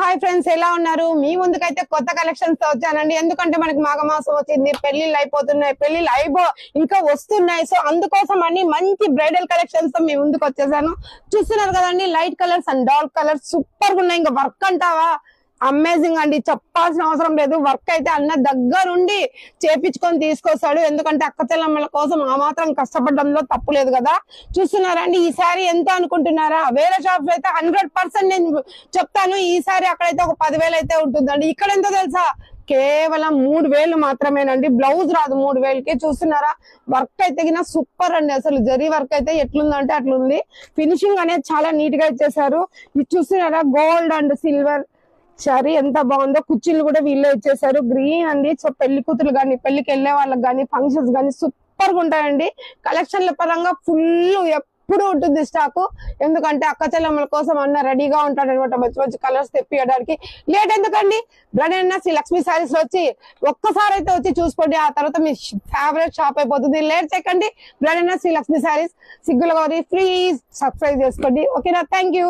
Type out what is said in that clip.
Hi friends, ఎలా ఉన్నారు? మీ ముందుకైతే కొత్త కలెక్షన్స్ తో వచ్చానండి. ఎందుకంటే మనకి మాఘమాసం వచ్చింది, పెళ్లిళ్ళు అయిపోతున్నాయి, పెళ్లిళ్ళు ఇంకా వస్తున్నాయి. సో అందుకోసం అని మంచి బ్రైడల్ కలెక్షన్స్ తో మీ ముందుకు వచ్చేసాను. చూస్తున్నారు కదండి, light colours and dark colours super గా ఉన్నాయి. ఇంకా వర్క్ అంటావా, అమేజింగ్ అండి, చెప్పాల్సిన అవసరం లేదు. వర్క్ అయితే అన్న దగ్గరుండి చేపించుకొని తీసుకొస్తాడు. ఎందుకంటే అక్క చెల్లెమ్మల కోసం ఆ మాత్రం కష్టపడడంలో తప్పు లేదు కదా. చూస్తున్నారండి, ఈ సారీ ఎంత అనుకుంటున్నారా? వేరే షాప్స్ అయితే 100% నేను చెప్తాను, ఈ సారీ అక్కడైతే ఒక 10,000 అయితే ఉంటుందండి. ఇక్కడ ఎంతో తెలుసా, కేవలం 3,000 మాత్రమేనండి. బ్లౌజ్ రాదు 3,000కి. చూస్తున్నారా, వర్క్ అయితే సూపర్ అండి. అసలు జరీ వర్క్ అయితే ఎట్లుందంటే అట్లుంది. ఫినిషింగ్ అనేది చాలా నీట్ గా ఇచ్చేసారు. ఇది చూస్తున్నారా, గోల్డ్ అండ్ సిల్వర్ సరీ ఎంత బాగుందో. కుర్చీలు కూడా వీళ్ళే ఇచ్చేసారు, గ్రీన్ అండి. సో పెళ్లి కూతురు గాని, పెళ్లికి వెళ్లే వాళ్ళకి గానీ, ఫంక్షన్స్ గానీ సూపర్ గా ఉంటాయండి. కలెక్షన్ల పరంగా ఫుల్ ఎప్పుడు ఉంటుంది స్టాక్. ఎందుకంటే అక్క చెల్లెమ్మల కోసం అన్న రెడీగా ఉంటాడు అనమాట, మంచి మంచి కలర్స్ తెప్పియడానికి. లేట్ ఎందుకండి, బ్రాండ్ శ్రీ లక్ష్మీ సారీస్ లో వచ్చి ఒక్కసారి అయితే వచ్చి చూసుకోండి. ఆ తర్వాత మీ ఫేవరెట్ షాప్ అయిపోతుంది. లేట్ చేయకండి, బ్రాండ్ శ్రీ లక్ష్మీ సారీస్, సిగ్గుల గౌరి, ప్లీజ్ సబ్స్క్రైబ్ చేసుకోండి. ఓకేనా? Thank you.